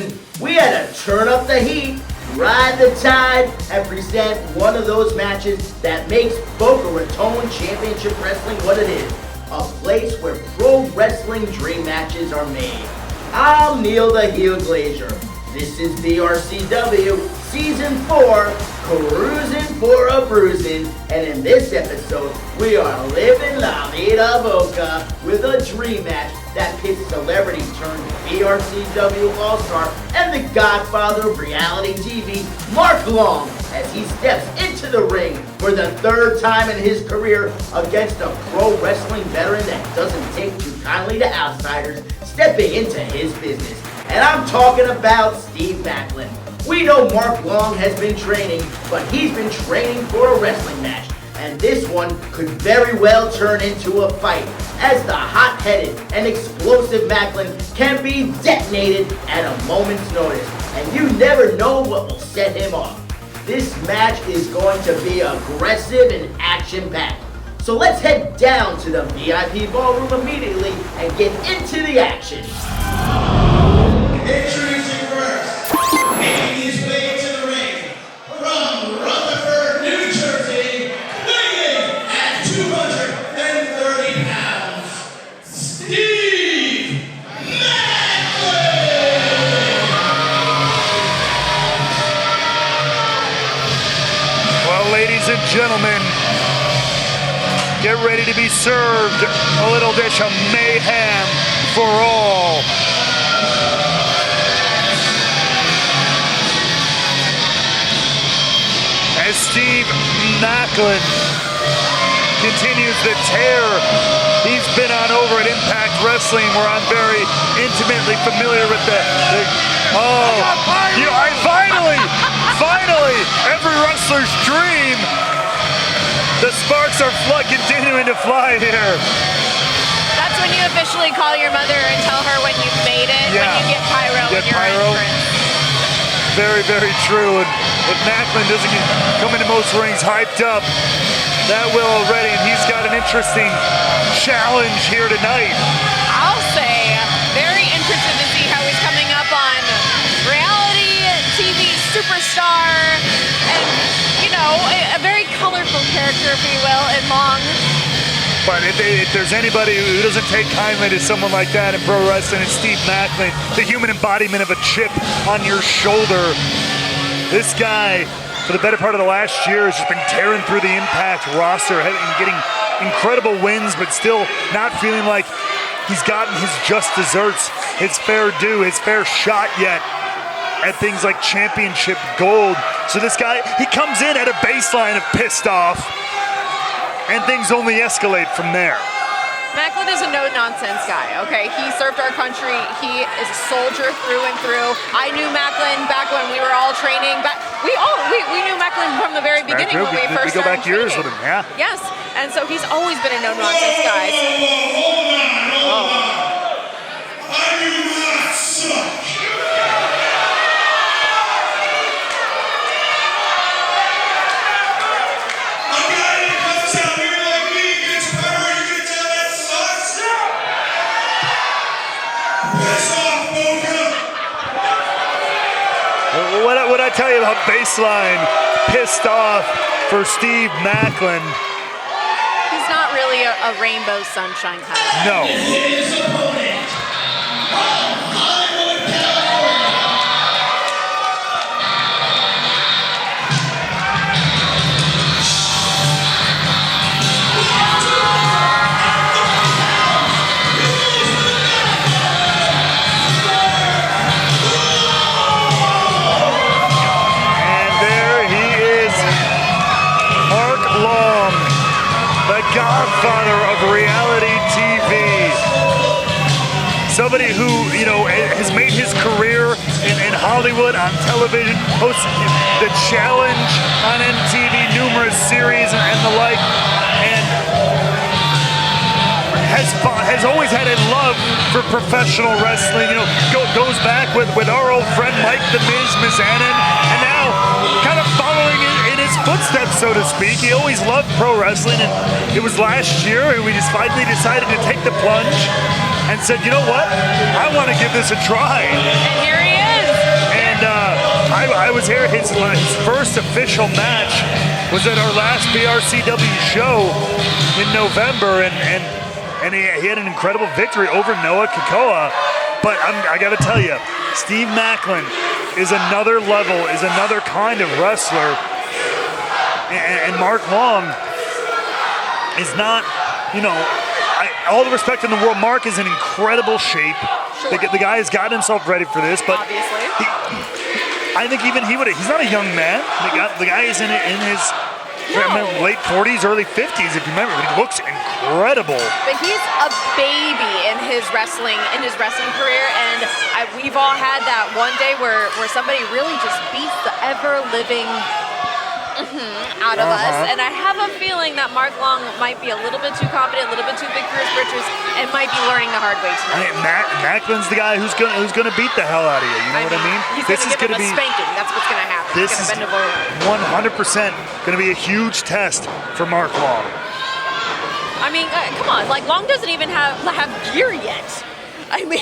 Cruisin, we had to turn up the heat, ride the tide, and present one of those matches that makes Boca Raton Championship Wrestling what it is. A place where pro wrestling dream matches are made. I'm Neil the Heel Glazier. This is BRCW Season 4, Cruisin for a Bruisin, and in this episode, we are living La Vida Boca with a dream match that pits celebrity turned BRCW All-Star and the Godfather of reality TV, Maclin, as he steps into the ring for the third time in his career against a pro wrestling veteran that doesn't take too kindly to outsiders stepping into his business. And I'm talking about Steve Maclin. We know Mark Long has been training, but he's been training for a wrestling match. And this one could very well turn into a fight, as the hot-headed and explosive Maclin can be detonated at a moment's notice. And you never know what will set him off. This match is going to be aggressive and action-packed. So let's head down to the VIP ballroom immediately and get into the action. Introducing first, making his way to the ring, from Rutherford, New Jersey, weighing at 230 pounds, Steve Maclin! Well, ladies and gentlemen, get ready to be served a little dish of mayhem for all. As Steve Maclin continues the tear he's been on over at Impact Wrestling, where I'm very intimately familiar with finally, every wrestler's dream. The sparks are continuing to fly here. That's when you officially call your mother and tell her when you've made it, when you get pyro in your entrance. Very, very true. And if Maclin doesn't come into most rings hyped up, that will already, and he's got an interesting challenge here tonight. I'll say, very interested to see how he's coming up on reality TV superstar, and, you know, a very colorful character, if you will, and Long. But if there's anybody who doesn't take kindly to someone like that in pro wrestling, it's Steve Maclin, the human embodiment of a chip on your shoulder. This guy, for the better part of the last year, has just been tearing through the Impact roster and getting incredible wins, but still not feeling like he's gotten his just desserts, his fair due, his fair shot yet at things like championship gold. So this guy, he comes in at a baseline of pissed off, and things only escalate from there. Maclin is a no-nonsense guy, okay? He served our country. He is a soldier through and through. I knew Maclin back when we were all training. We knew Maclin from the very beginning when we first go started back years training. with him, yeah. Yes, and so he's always been a no-nonsense guy. Hold on. I do not suck. What I tell you about baseline pissed off for Steve Maclin? He's not really a rainbow sunshine kind of guy. No. His opponent, from Hollywood, Godfather of reality TV. Somebody who, you know, has made his career in Hollywood, on television, hosted The Challenge on MTV, numerous series and the like, and has always had a love for professional wrestling. You know, goes back with our old friend Mike the Miz Mizanin, and now kind of following in his footsteps, so to speak. He always loved pro wrestling, and it was last year we just finally decided to take the plunge and said, you know what, I want to give this a try. And here he is. was here. His first official match was at our last BRCW show in November, and he had an incredible victory over Noah Kakoa. But I got to tell you, Steve Maclin is another level, is another kind of wrestler, and Mark Long is not, you know, all the respect in the world. Mark is in incredible shape. Sure. The guy has gotten himself ready for this, but Obviously. I think even he would. He's not a young man. The guy is in his late 40s, early 50s, if you remember. But he looks incredible. But he's a baby in his wrestling career, and we've all had that one day where somebody really just beats the ever living out of us. And I have a feeling that Mark Long might be a little bit too confident, a little bit too big for his britches, and might be learning the hard way tonight. Maclin's the guy who's gonna beat the hell out of you. You know what I mean? He's gonna give him a spanking. That's what's gonna happen. This he's is gonna bend over. 100% gonna be a huge test for Mark Long. I mean, come on, like Long doesn't even have gear yet. I mean,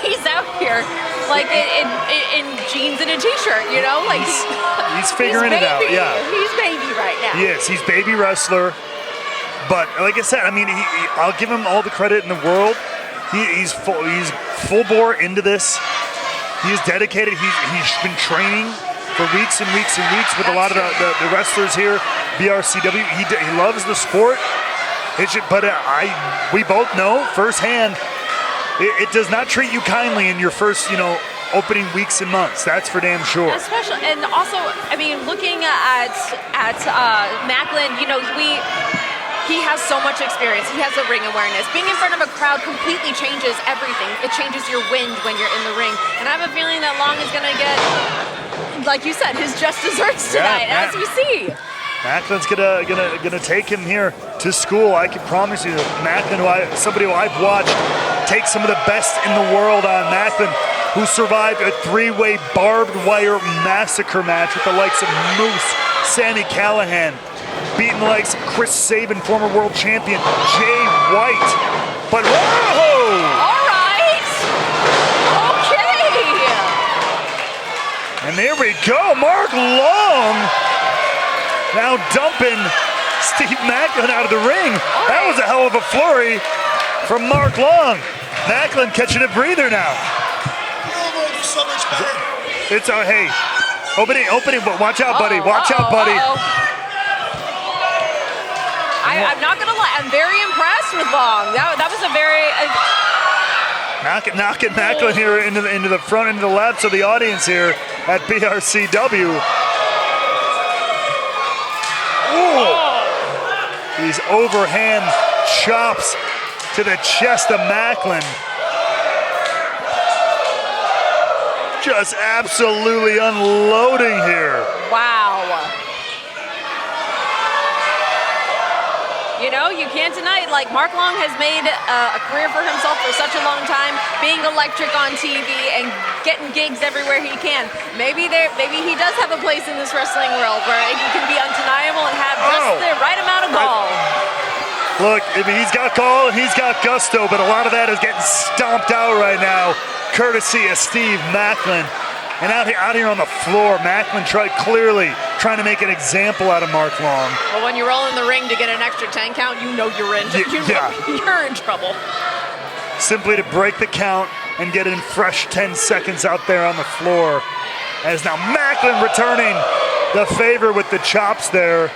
he's out here like in jeans and a t-shirt, you know, like he's figuring it out. Yeah, he's baby right now. Yes, he's baby wrestler. But like I said, I mean, I'll give him all the credit in the world. He's full bore into this. He is dedicated. He's been training for weeks and weeks and weeks with a lot of the wrestlers here, BRCW. He loves the sport. But we both know firsthand, it does not treat you kindly in your first, opening weeks and months. That's for damn sure. Especially, and also, I mean, looking at Maclin, he has so much experience. He has a ring awareness. Being in front of a crowd completely changes everything. It changes your wind when you're in the ring. And I have a feeling that Long is going to get, like you said, his just desserts tonight, as you see. Maclin's gonna take him here to school. I can promise you, Maclin, somebody who I've watched take some of the best in the world on Maclin, who survived a 3-way barbed wire massacre match with the likes of Moose, Sammy Callahan, beating the likes of Chris Sabin, former world champion Jay White. But whoa! All right. Okay. And there we go, Mark Long. Now dumping Steve Maclin out of the ring. That was a hell of a flurry from Mark Long. Maclin catching a breather now. So much better. It's hey, opening, but watch out, buddy. Watch out, buddy. I'm not gonna lie. I'm very impressed with Long. That was a very. Knocking Maclin here into the front, into the laps of the audience here at BRCW. These overhand chops to the chest of Maclin. Just absolutely unloading here. Wow. You can't deny it. Like, Mark Long has made a career for himself for such a long time, being electric on TV and getting gigs everywhere he can. Maybe he does have a place in this wrestling world where he can be undeniable and have just the right amount of gall. Look, he's got gall and he's got gusto, but a lot of that is getting stomped out right now, courtesy of Steve Maclin. And out here on the floor, Maclin clearly trying to make an example out of Mark Long. Well, when you roll in the ring to get an extra 10 count, you know you're in trouble. Simply to break the count and get in fresh 10 seconds out there on the floor. As now Maclin returning the favor with the chops there.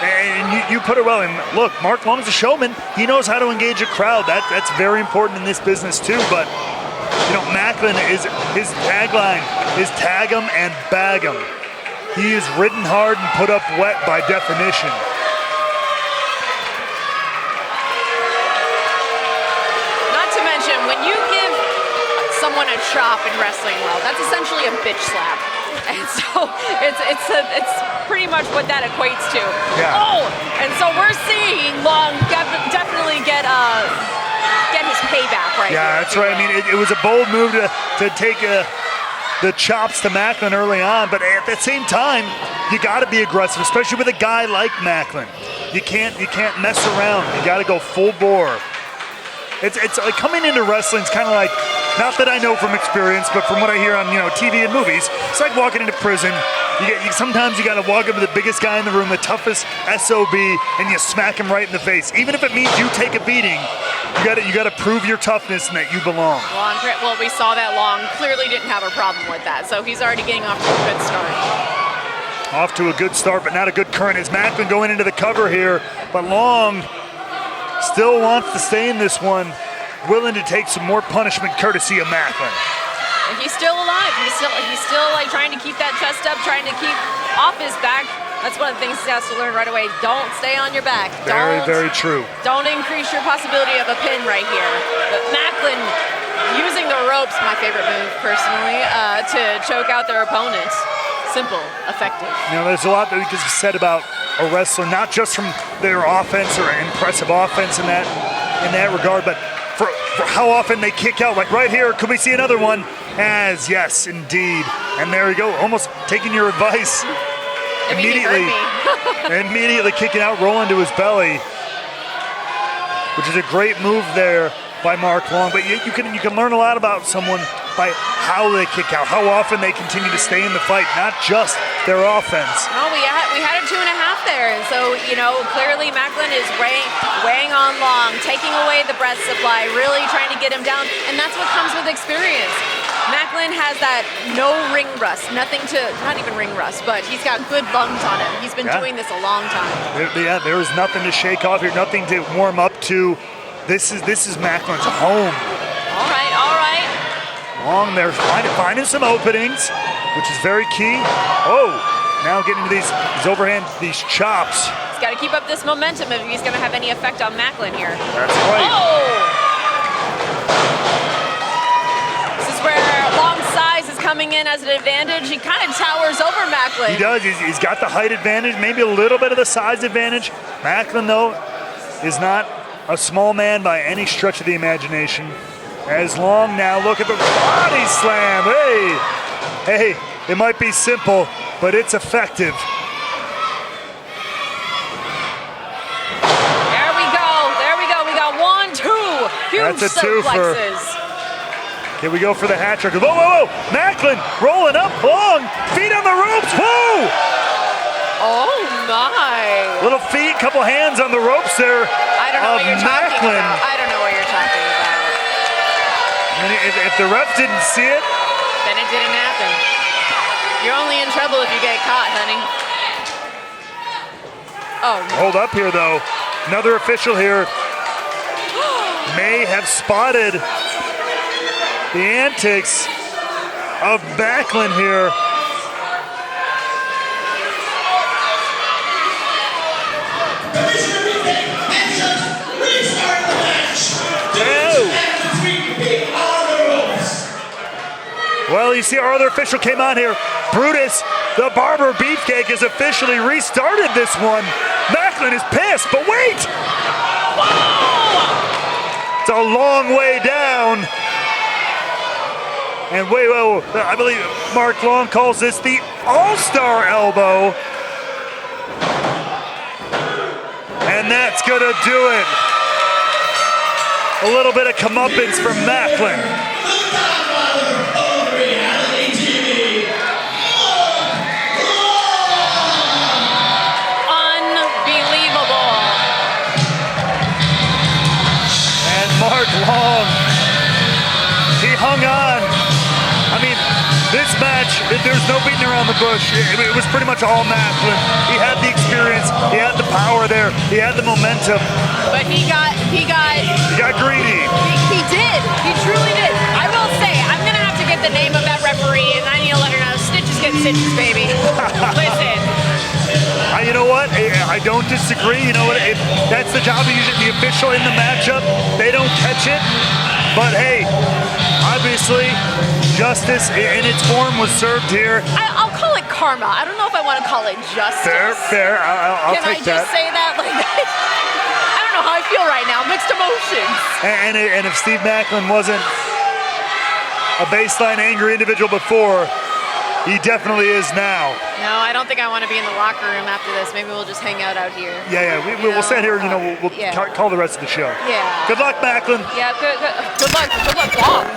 And you put it well. And look, Mark Long's a showman. He knows how to engage a crowd. That's very important in this business too. But Maclin his tagline is tag 'em and bag 'em. He is ridden hard and put up wet by definition. Not to mention, when you give someone a chop in wrestling world, that's essentially a bitch slap. And so it's pretty much what that equates to. Yeah. And so we're seeing Long definitely get his payback right here. Yeah, that's right. I mean, it was a bold move to take the chops to Maclin early on, but at the same time, you got to be aggressive, especially with a guy like Maclin. You can't mess around. You got to go full bore. It's like coming into wrestling. It's kind of like not that I know from experience, but from what I hear on TV and movies, it's like walking into prison. Sometimes you got to walk up to the biggest guy in the room, the toughest SOB, and you smack him right in the face. Even if it means you take a beating, you got to prove your toughness and that you belong. Well, we saw that Long clearly didn't have a problem with that, so he's already getting off to a good start. Off to a good start, but not a good current. Is Maclin going into the cover here, but Long still wants to stay in this one, willing to take some more punishment courtesy of Maclin. He's still alive. He's still like trying to keep that chest up, trying to keep off his back. That's one of the things he has to learn right away. Don't stay on your back. Very true. Don't increase your possibility of a pin right here. But Maclin using the ropes, my favorite move personally, to choke out their opponents. Simple, effective. There's a lot that we could have said about a wrestler, not just from their offense or impressive offense in that regard, but for how often they kick out. Like right here, could we see another one? Yes, indeed. And there we go, almost taking your advice. Immediately kicking out, rolling to his belly, which is a great move there by Mark Long. But you can learn a lot about someone by how they kick out, how often they continue to stay in the fight, not just their offense. No, we had a 2.5 there, and so clearly Maclin is weighing on Long, taking away the breath supply, really trying to get him down, and that's what comes with experience. Maclin has that no ring rust, not even ring rust, but he's got good lungs on him. He's been doing this a long time. There is nothing to shake off here, nothing to warm up to. This is Maclin's home. All right. Long there, finding some openings, which is very key. Oh, now getting into these overhand, these chops. He's got to keep up this momentum if he's going to have any effect on Maclin here. That's right. Oh! Where Long's size is coming in as an advantage. He kind of towers over Maclin. He does. He's got the height advantage, maybe a little bit of the size advantage. Maclin, though, is not a small man by any stretch of the imagination. As Long now, look at the body slam. Hey, it might be simple, but it's effective. There we go. We got 1, 2. Huge That's a twofer. suplexes. Here we go for the hat trick. Whoa! Maclin rolling up, Long, feet on the ropes. Whoa! Oh my! Little feet, couple hands on the ropes there. I don't know what you're talking Maclin. about. I don't know what you're talking about. And if the ref didn't see it, then it didn't happen. You're only in trouble if you get caught, honey. Oh. Hold up here though. Another official here may have spotted the antics of Maclin here. Well, you see our other official came on here. Brutus, the Barber Beefcake, has officially restarted this one. Maclin is pissed, but wait! Whoa! It's a long way down. And whoa, I believe Mark Long calls this the All-Star Elbow. And that's gonna do it. A little bit of comeuppance from Maclin. The Godfather of reality TV. Unbelievable. And Mark Long, he hung on. I mean, this match, there's no beating around the bush. It was pretty much all Maclin. He had the experience, he had the power there, he had the momentum. But he got greedy. He did. He truly did. I will say, I'm gonna have to get the name of that referee, and I need to let her know. Stitches get stitches, baby. Listen. You know what? I don't disagree. You know what? That's the job of usually the official in the matchup. They don't catch it. But hey, obviously, justice in its form was served here. I'll call it karma. I don't know if I want to call it justice. Fair. I'll take that. Can I just say that? Like, I don't know how I feel right now. Mixed emotions. And if Steve Maclin wasn't a baseline angry individual before, he definitely is now. No, I don't think I want to be in the locker room after this. Maybe we'll just hang out out here. Yeah. We'll stand here. We'll call the rest of the show. Yeah. Good luck, Maclin. Yeah. Good luck, Long.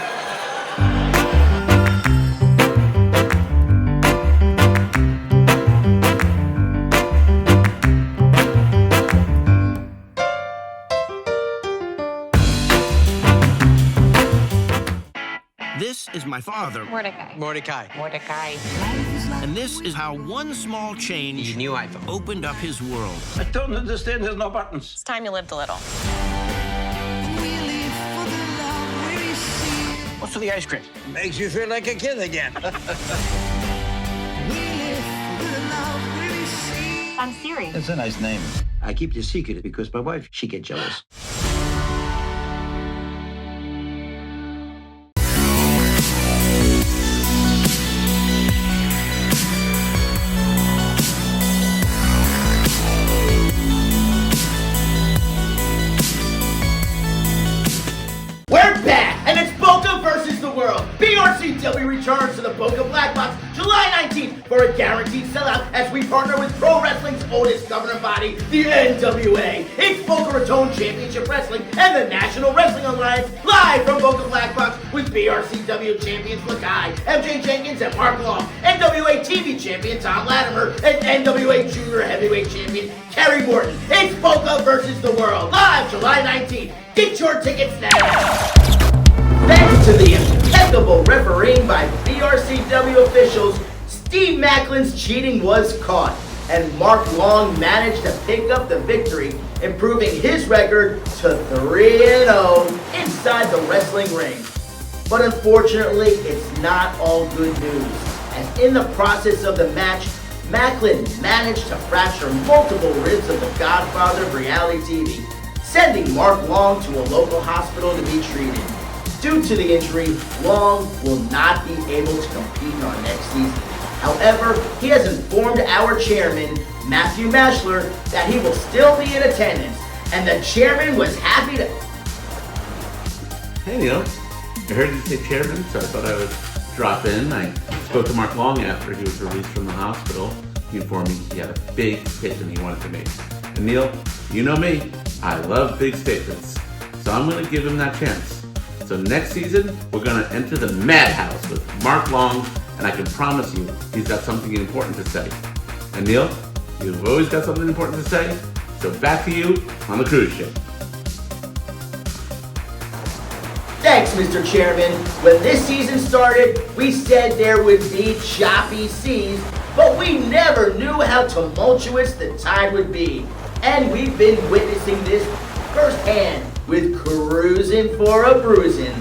father. Mordecai. And this is how one small change Your new iPhone. opened up his world. I don't understand. There's no buttons. It's time you lived a little. What's for the ice cream? Makes you feel like a kid again. I'm serious. It's a nice name. I keep the secret because my wife, she get jealous. We're back, and it's Boca versus the world. BRCW returns to the Boca Black Box July 19th for a guaranteed sellout as we partner with pro wrestling's oldest governing body, the NWA. It's Boca Raton Championship Wrestling and the National Wrestling Alliance live from Boca Black Box with BRCW champions Lakai, MJ Jenkins, and Mark Long, NWA TV champion Tom Latimer, and NWA Junior Heavyweight champion Kerry Morton. It's Boca versus the world, live July 19th. Get your tickets now! Thanks to the impeccable refereeing by BRCW officials, Steve Maclin's cheating was caught, and Mark Long managed to pick up the victory, improving his record to 3-0 inside the wrestling ring. But unfortunately, it's not all good news, as in the process of the match, Maclin managed to fracture multiple ribs of the Godfather of reality TV, sending Mark Long to a local hospital to be treated. Due to the injury, Long will not be able to compete in our next season. However, he has informed our chairman, Matthew Mashler, that he will still be in attendance, and the chairman was happy to... Hey Neil, I heard you say chairman, so I thought I would drop in. I spoke to Mark Long after he was released from the hospital. He informed me he had a big statement he wanted to make. And Neil, you know me, I love big statements, so I'm going to give him that chance. So next season, we're going to enter the madhouse with Mark Long, and I can promise you he's got something important to say. And Neil, you've always got something important to say, so back to you on the cruise ship. Thanks, Mr. Chairman. When this season started, we said there would be choppy seas, but we never knew how tumultuous the tide would be. And we've been witnessing this firsthand with Cruisin for a Bruisin.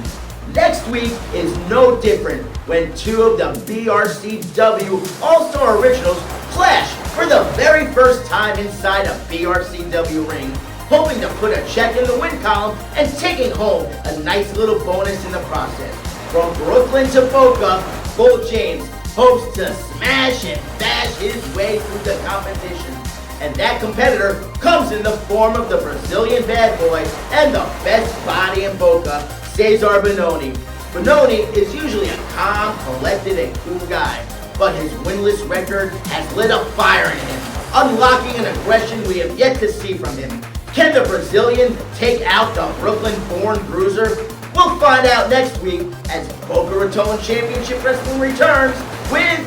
Next week is no different when two of the BRCW All-Star Originals clash for the very first time inside a BRCW ring, hoping to put a check in the win column and taking home a nice little bonus in the process. From Brooklyn to Boca, Bull James hopes to smash and bash his way through the competition. And that competitor comes in the form of the Brazilian bad boy and the best body in Boca, Cesar Bononi. Bononi is usually a calm, collected, and cool guy, but his winless record has lit a fire in him, unlocking an aggression we have yet to see from him. Can the Brazilian take out the Brooklyn-born bruiser? We'll find out next week as Boca Raton Championship Wrestling returns with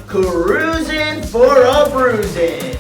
Cruisin for a Bruisin.